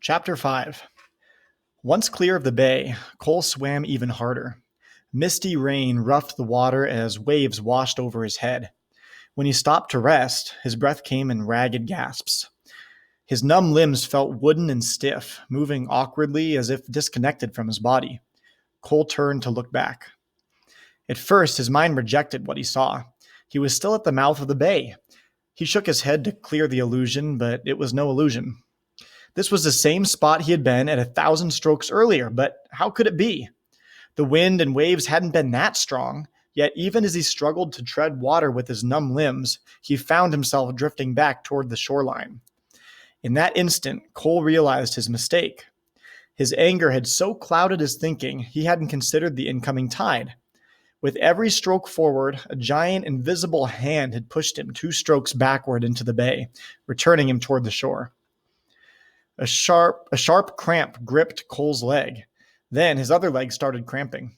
Chapter 5. Once clear of the bay, Cole swam even harder. Misty rain roughed the water as waves washed over his head. When he stopped to rest, his breath came in ragged gasps. His numb limbs felt wooden and stiff, moving awkwardly as if disconnected from his body. Cole turned to look back. At first, his mind rejected what he saw. He was still at the mouth of the bay. He shook his head to clear the illusion, but it was no illusion. This was the same spot he had been at 1,000 strokes earlier, but how could it be? The wind and waves hadn't been that strong, yet even as he struggled to tread water with his numb limbs, he found himself drifting back toward the shoreline. In that instant, Cole realized his mistake. His anger had so clouded his thinking, he hadn't considered the incoming tide. With every stroke forward, a giant invisible hand had pushed him 2 strokes backward into the bay, returning him toward the shore. A sharp cramp gripped Cole's leg. Then his other leg started cramping.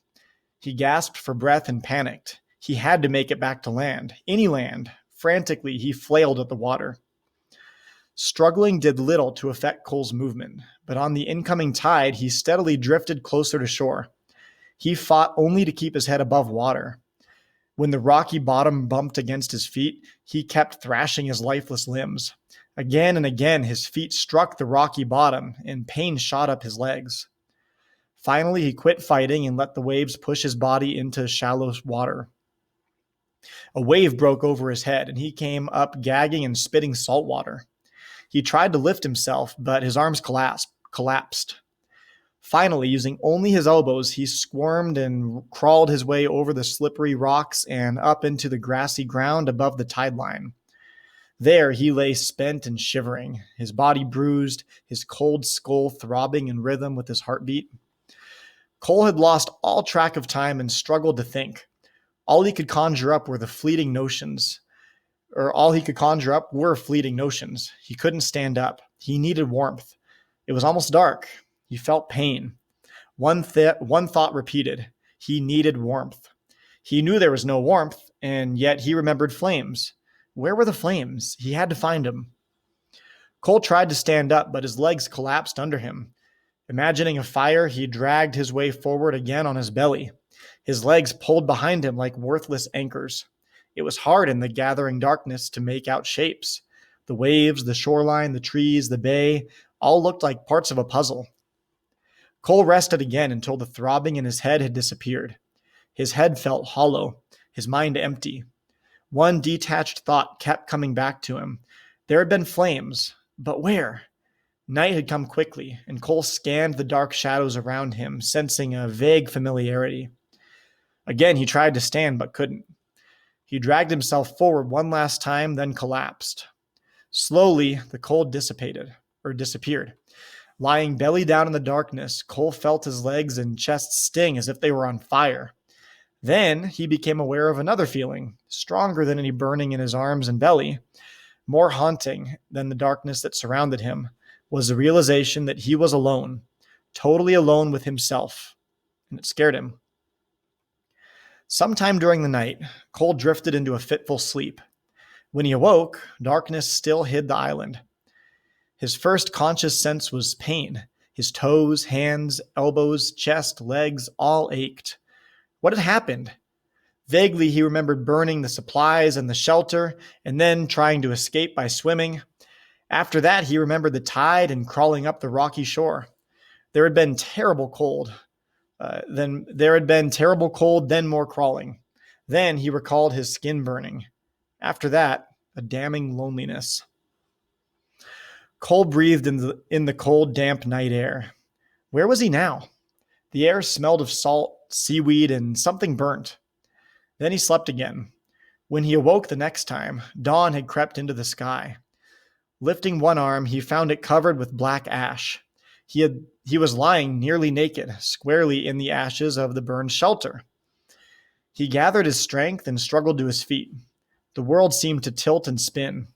He gasped for breath and panicked. He had to make it back to land, any land. Frantically, he flailed at the water. Struggling did little to affect Cole's movement, but on the incoming tide, he steadily drifted closer to shore. He fought only to keep his head above water. When the rocky bottom bumped against his feet, he kept thrashing his lifeless limbs. Again and again, his feet struck the rocky bottom, and pain shot up his legs. Finally, he quit fighting and let the waves push his body into shallow water. A wave broke over his head, and he came up gagging and spitting salt water. He tried to lift himself, but his arms collapsed. Finally, using only his elbows, he squirmed and crawled his way over the slippery rocks and up into the grassy ground above the tide line. There he lay spent and shivering, his body bruised, his cold skull throbbing in rhythm with his heartbeat. Cole had lost all track of time and struggled to think. All he could conjure up were fleeting notions. He couldn't stand up. He needed warmth. It was almost dark. He felt pain. One thought repeated. He needed warmth. He knew there was no warmth, and yet he remembered flames. Where were the flames? He had to find them. Cole tried to stand up, but his legs collapsed under him. Imagining a fire, he dragged his way forward again on his belly. His legs pulled behind him like worthless anchors. It was hard in the gathering darkness to make out shapes. The waves, the shoreline, the trees, the bay, all looked like parts of a puzzle. Cole rested again until the throbbing in his head had disappeared. His head felt hollow, his mind empty. One detached thought kept coming back to him. There had been flames, but where? Night had come quickly, and Cole scanned the dark shadows around him, sensing a vague familiarity. Again, he tried to stand, but couldn't. He dragged himself forward one last time, then collapsed. Slowly, the cold disappeared. Lying belly down in the darkness, Cole felt his legs and chest sting as if they were on fire. Then he became aware of another feeling, stronger than any burning in his arms and belly. More haunting than the darkness that surrounded him was the realization that he was alone, totally alone with himself, and it scared him. Sometime during the night, Cole drifted into a fitful sleep. When he awoke, darkness still hid the island. His first conscious sense was pain. His toes, hands, elbows, chest, legs all ached. What had happened? Vaguely, he remembered burning the supplies and the shelter, and then trying to escape by swimming. After that, he remembered the tide and crawling up the rocky shore. There had been terrible cold. Then more crawling. Then he recalled his skin burning. After that, a damning loneliness. Cole breathed in the cold, damp night air. Where was he now? The air smelled of salt, seaweed, and something burnt. Then he slept again. When he awoke the next time, dawn had crept into the sky. Lifting one arm, he found it covered with black ash. He was lying nearly naked, squarely in the ashes of the burned shelter. He gathered his strength and struggled to his feet. The world seemed to tilt and spin.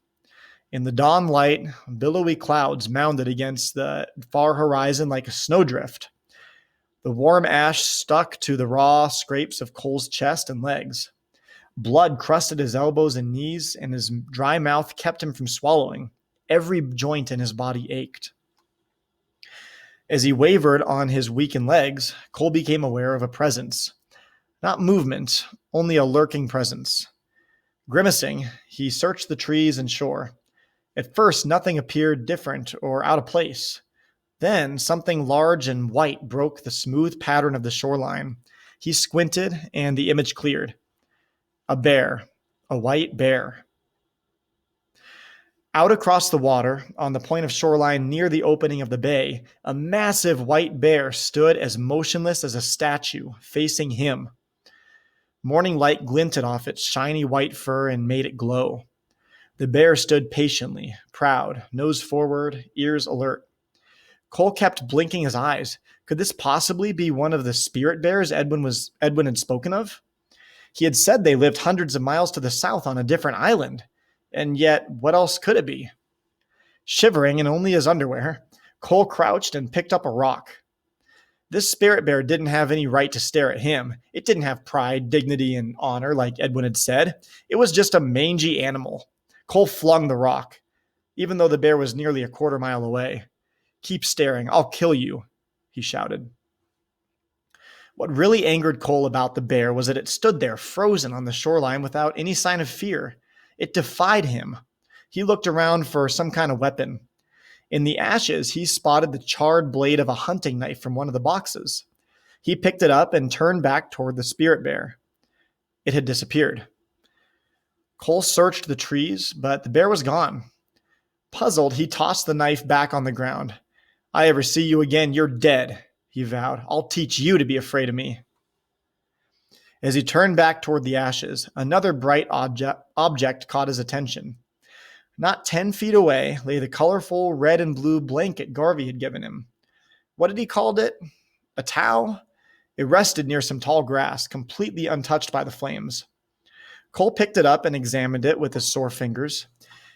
In the dawn light, billowy clouds mounted against the far horizon like a snowdrift. The warm ash stuck to the raw scrapes of Cole's chest and legs. Blood crusted his elbows and knees, and his dry mouth kept him from swallowing. Every joint in his body ached. As he wavered on his weakened legs, Cole became aware of a presence. Not movement, only a lurking presence. Grimacing, he searched the trees and shore. At first, nothing appeared different or out of place. Then, something large and white broke the smooth pattern of the shoreline. He squinted, and the image cleared. A bear. A white bear. Out across the water, on the point of shoreline near the opening of the bay, a massive white bear stood as motionless as a statue, facing him. Morning light glinted off its shiny white fur and made it glow. The bear stood patiently, proud, nose forward, ears alert. Cole kept blinking his eyes. Could this possibly be one of the spirit bears Edwin had spoken of? He had said they lived hundreds of miles to the south on a different island. And yet, what else could it be? Shivering in only his underwear, Cole crouched and picked up a rock. This spirit bear didn't have any right to stare at him. It didn't have pride, dignity, and honor like Edwin had said. It was just a mangy animal. Cole flung the rock, even though the bear was nearly a quarter mile away. "Keep staring, I'll kill you," he shouted. What really angered Cole about the bear was that it stood there frozen on the shoreline without any sign of fear. It defied him. He looked around for some kind of weapon. In the ashes, he spotted the charred blade of a hunting knife from one of the boxes. He picked it up and turned back toward the spirit bear. It had disappeared. Cole searched the trees, but the bear was gone. Puzzled, he tossed the knife back on the ground. "I ever see you again, you're dead," he vowed. "I'll teach you to be afraid of me." As he turned back toward the ashes, another bright object caught his attention. Not 10 feet away lay the colorful red and blue blanket Garvey had given him. What had he called it? A towel? It rested near some tall grass, completely untouched by the flames. Cole picked it up and examined it with his sore fingers.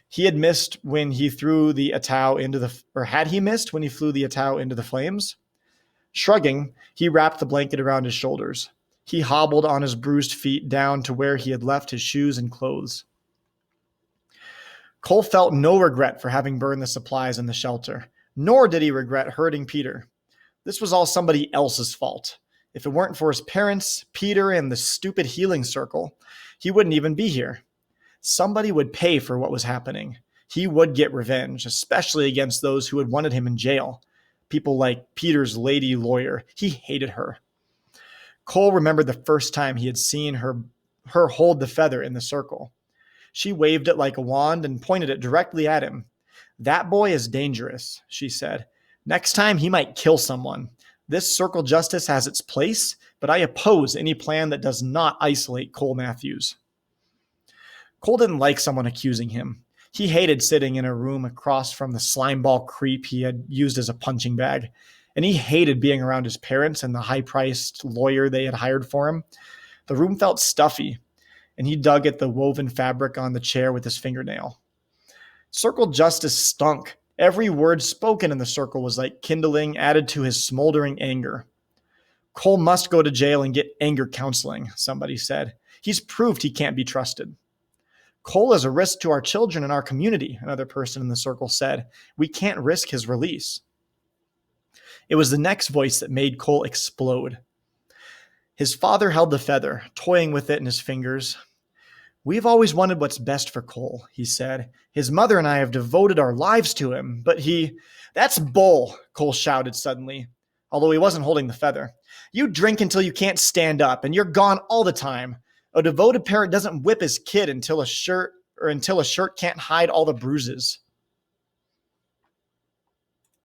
He had missed when he threw the atau into the, or had he missed when he flew the atau into the flames? Shrugging, he wrapped the blanket around his shoulders. He hobbled on his bruised feet down to where he had left his shoes and clothes. Cole felt no regret for having burned the supplies in the shelter, nor did he regret hurting Peter. This was all somebody else's fault. If it weren't for his parents, Peter, and the stupid healing circle, he wouldn't even be here. Somebody would pay for what was happening. He would get revenge, especially against those who had wanted him in jail. People like Peter's lady lawyer. He hated her. Cole remembered the first time he had seen her hold the feather in the circle. She waved it like a wand and pointed it directly at him. "That boy is dangerous," she said. "Next time he might kill someone. This circle justice has its place, but I oppose any plan that does not isolate Cole Matthews." Cole didn't like someone accusing him. He hated sitting in a room across from the slimeball creep he had used as a punching bag. And he hated being around his parents and the high-priced lawyer they had hired for him. The room felt stuffy, and he dug at the woven fabric on the chair with his fingernail. Circle justice stunk. Every word spoken in the circle was like kindling added to his smoldering anger. "Cole must go to jail and get anger counseling," somebody said. "He's proved he can't be trusted." "Cole is a risk to our children and our community," another person in the circle said. "We can't risk his release." It was the next voice that made Cole explode. His father held the feather, toying with it in his fingers. "We've always wanted what's best for Cole," he said. "His mother and I have devoted our lives to him, but he—" "That's bull," Cole shouted suddenly, although he wasn't holding the feather. "You drink until you can't stand up, and you're gone all the time. A devoted parent doesn't whip his kid until a shirt can't hide all the bruises."